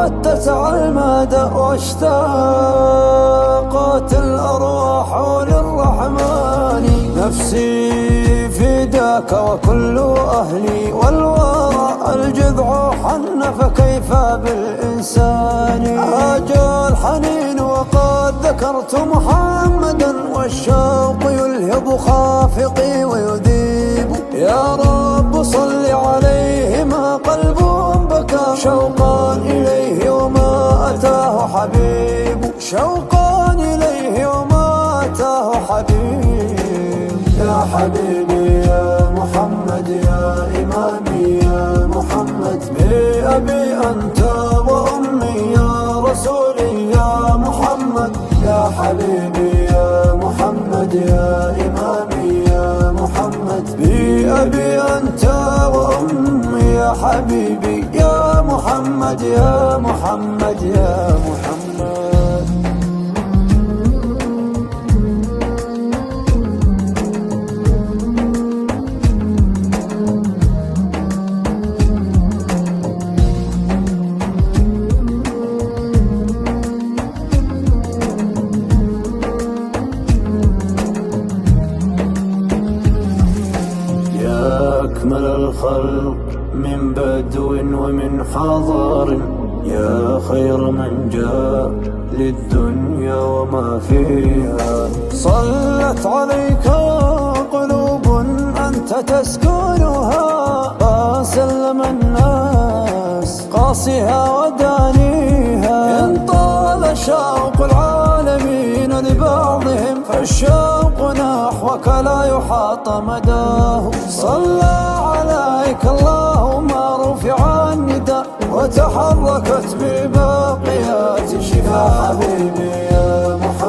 واتسع المدى واشتاقت الأرواح للرحمن. نفسي فداك وكل أهلي والورى الجذع حن فكيف بالإنسان. هاج الحنين وقد ذكرت محمدا والشوق يلهب خافقي ويذيب. يا رب صل عليه ما قلب بكى شوقا إليه وما أتاه حبيب. شوقا إليه وما أتاه حبيب. يا حبيبي يا محمد يا إمامي يا محمد بأبي أنت وأمي يا رسولي يا محمد. يا حبيبي يا محمد يا إمامي يا محمد بأبي أنت وأمي يا حبيبي يا محمد يا محمد يا محمد. أكمل الخلق من بدو ومن حضار. يا خير من جاء للدنيا وما فيها. صلت عليك قلوب أنت تسكنها. وسلم الناس قاصها ودانيها. إن طال شوق العالمين لبعضهم فالشوق نحوك لا يحاط مداه. صلى عليك اللهم رفع النداء وتحركت بباقيات شفاء. حبيبي يا محمد